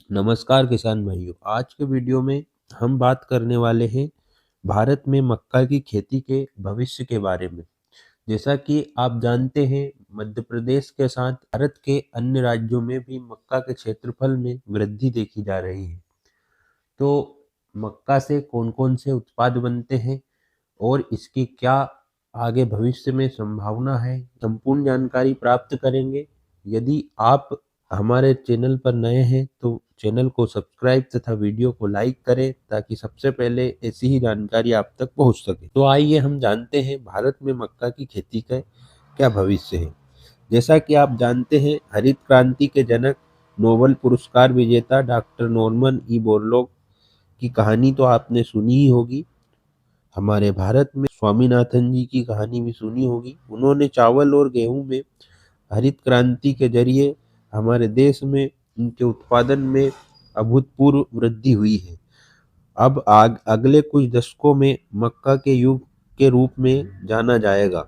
नमस्कार किसान भाइयों। आज के वीडियो में हम बात करने वाले हैं भारत में मक्का की खेती के भविष्य के बारे में। जैसा कि आप जानते हैं, मध्य प्रदेश के साथ भारत के अन्य राज्यों में भी मक्का के क्षेत्रफल में वृद्धि देखी जा रही है। तो मक्का से कौन-कौन से उत्पाद बनते हैं और इसकी क्या आगे भविष्य में संभावना है, संपूर्ण जानकारी प्राप्त करेंगे। यदि आप हमारे चैनल पर नए हैं तो चैनल को सब्सक्राइब तथा वीडियो को लाइक करें ताकि सबसे पहले ऐसी ही जानकारी आप तक पहुंच सके। तो आइए हम जानते हैं भारत में मक्का की खेती का क्या भविष्य है। जैसा कि आप जानते हैं, हरित क्रांति के जनक नोबेल पुरस्कार विजेता डॉक्टर नॉर्मन ई बोरलॉग की कहानी तो आपने सुनी ही होगी। हमारे भारत में स्वामीनाथन जी की कहानी भी सुनी होगी। उन्होंने चावल और गेहूं में हरित क्रांति के जरिए हमारे देश में उनके उत्पादन में अभूतपूर्व वृद्धि हुई है। अब अगले कुछ दशकों में मक्का के युग के रूप में जाना जाएगा,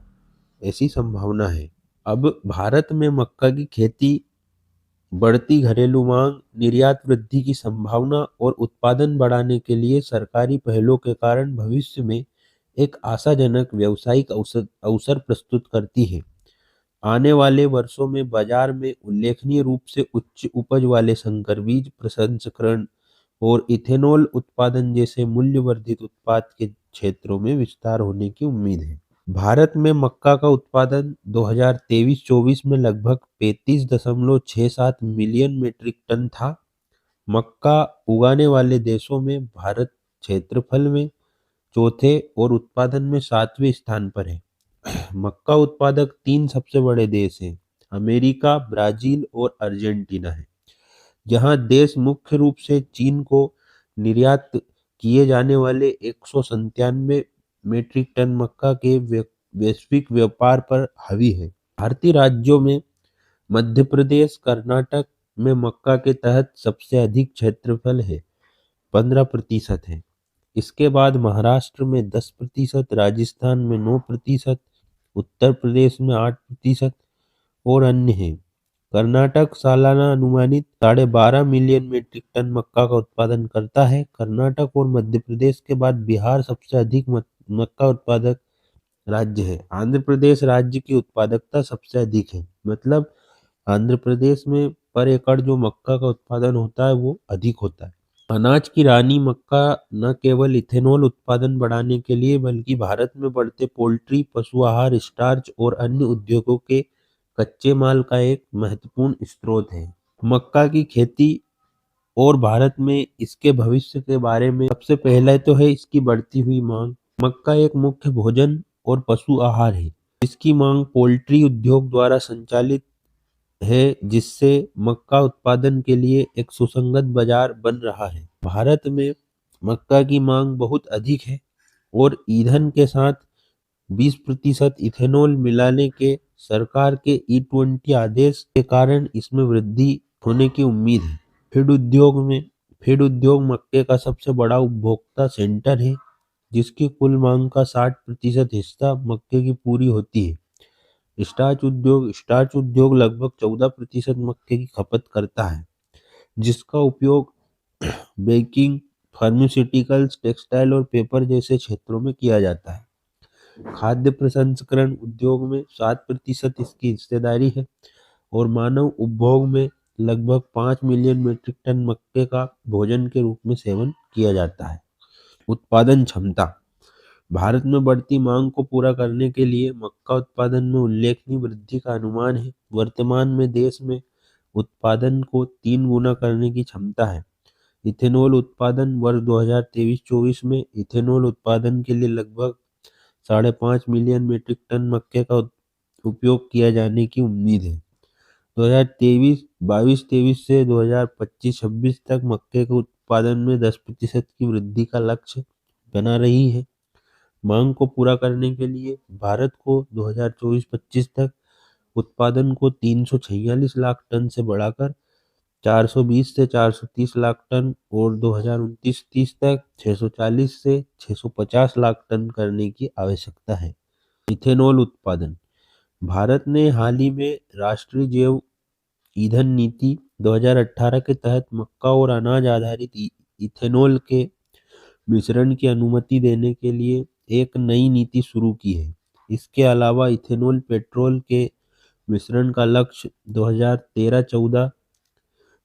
ऐसी संभावना है। अब भारत में मक्का की खेती, बढ़ती घरेलू मांग, निर्यात वृद्धि की संभावना और उत्पादन बढ़ाने के लिए सरकारी पहलों के कारण भविष्य में एक आशाजनक व्यावसायिक अवसर प्रस्तुत करती है। आने वाले वर्षों में बाजार में उल्लेखनीय रूप से उच्च उपज वाले संकर बीज प्रसंस्करण और इथेनॉल उत्पादन जैसे मूल्य वर्धित उत्पाद के क्षेत्रों में विस्तार होने की उम्मीद है। भारत में मक्का का उत्पादन 2023-24 में लगभग 35.67 मिलियन मीट्रिक टन था। मक्का उगाने वाले देशों में भारत क्षेत्रफल में चौथे और उत्पादन में 7वें स्थान पर है। मक्का उत्पादक 3 सबसे बड़े देश हैं, अमेरिका, ब्राजील और अर्जेंटीना है। जहां देश मुख्य रूप से चीन को निर्यात किए जाने वाले 197 मीट्रिक टन मक्का के वैश्विक व्यापार पर हावी है। भारतीय राज्यों में मध्य प्रदेश, कर्नाटक में मक्का के तहत सबसे अधिक क्षेत्रफल है, 15% है। इसके बाद महाराष्ट्र में 10%, राजस्थान में 9%, उत्तर प्रदेश में 8% और अन्य हैं। कर्नाटक सालाना अनुमानित 12.5 मिलियन मीट्रिक टन मक्का का उत्पादन करता है। कर्नाटक और मध्य प्रदेश के बाद बिहार सबसे अधिक मक्का उत्पादक राज्य है। आंध्र प्रदेश राज्य की उत्पादकता सबसे अधिक है, मतलब आंध्र प्रदेश में पर एकड़ जो मक्का का उत्पादन होता है वो अधिक होता है। अनाज की रानी मक्का न केवल इथेनॉल उत्पादन बढ़ाने के लिए बल्कि भारत में बढ़ते पोल्ट्री, पशु आहार, स्टार्च और अन्य उद्योगों के कच्चे माल का एक महत्वपूर्ण स्रोत है। मक्का की खेती और भारत में इसके भविष्य के बारे में सबसे पहले तो है इसकी बढ़ती हुई मांग। मक्का एक मुख्य भोजन और पशु आहार है। इसकी मांग पोल्ट्री उद्योग द्वारा संचालित है, जिससे मक्का उत्पादन के लिए एक सुसंगत बाजार बन रहा है। भारत में मक्का की मांग बहुत अधिक है और ईंधन के साथ 20% इथेनॉल मिलाने के सरकार के E20 आदेश के कारण इसमें वृद्धि होने की उम्मीद है। फीड उद्योग मक्के का सबसे बड़ा उपभोक्ता सेंटर है, जिसकी कुल मांग का 60% हिस्सा मक्के की पूरी होती है। स्टार्च उद्योग लगभग 14% मक्के की खपत करता है, जिसका उपयोग बेकिंग, फार्मास्यूटिकल्स, टेक्सटाइल और पेपर जैसे क्षेत्रों में किया जाता है। खाद्य प्रसंस्करण उद्योग में 7% इसकी हिस्सेदारी है और मानव उपभोग में लगभग 5 मिलियन मीट्रिक टन मक्के का भोजन के रूप में सेवन किया जाता है। उत्पादन क्षमता, भारत में बढ़ती मांग को पूरा करने के लिए मक्का उत्पादन में उल्लेखनीय वृद्धि का अनुमान है। वर्तमान में देश में उत्पादन को 3 गुना करने की क्षमता है। इथेनॉल उत्पादन वर्ष 2023-24 में इथेनॉल उत्पादन के लिए लगभग 5.5 मिलियन मीट्रिक टन मक्के का उपयोग किया जाने की उम्मीद है। 2022-23 से 2025-26 तक मक्के के उत्पादन में 10% की वृद्धि का लक्ष्य बना रही है। मांग को पूरा करने के लिए भारत को 2024-25 तक उत्पादन को 346 लाख टन से बढ़ाकर 420 से 430 लाख टन और 2029-30 तक 640 से 650 लाख टन करने की आवश्यकता है। इथेनॉल उत्पादन, भारत ने हाल ही में राष्ट्रीय जैव ईंधन नीति 2018 के तहत मक्का और अनाज आधारित इथेनॉल के मिश्रण की अनुमति देने के लिए एक नई नीति शुरू की है। इसके अलावा इथेनॉल पेट्रोल के मिश्रण का लक्ष्य 2013-14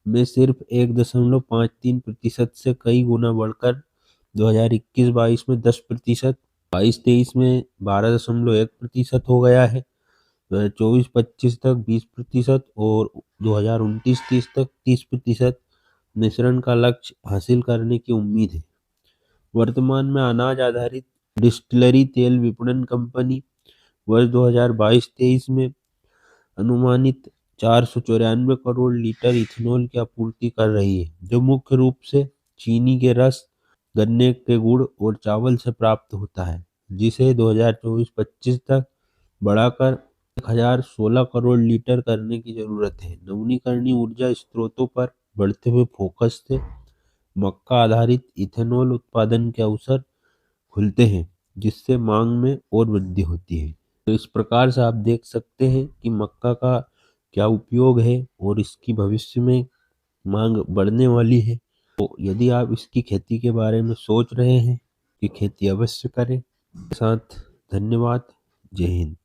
में सिर्फ 1.53% से कई गुना बढ़कर 2021-22 में 10%, 22-23 में 12.1% हो गया है, 2024-25 तक 20% और 2029-30 तक 30% मिश्रण का लक्ष्य हासिल करने की उम्मीद है। वर्तमान में अनाज आधारित डिस्टिलरी तेल विपणन कंपनी वर्ष 2022-23 में अनुमानित 494 करोड़ लीटर इथेनॉल की आपूर्ति कर रही है, जो मुख्य रूप से चीनी के रस, गन्ने के गुड़ और चावल से प्राप्त होता है, जिसे 2024-25 तक बढ़ाकर 1016 करोड़ लीटर करने की जरूरत है। नवीकरणीय ऊर्जा स्रोतों पर बढ़ते हुए फोकस से मक्का आधारित इथेनॉल उत्पादन के अवसर खुलते हैं, जिससे मांग में और वृद्धि होती है। तो इस प्रकार से आप देख सकते हैं कि मक्का का क्या उपयोग है और इसकी भविष्य में मांग बढ़ने वाली है। तो यदि आप इसकी खेती के बारे में सोच रहे हैं कि खेती अवश्य करें। साथ धन्यवाद। जय हिंद।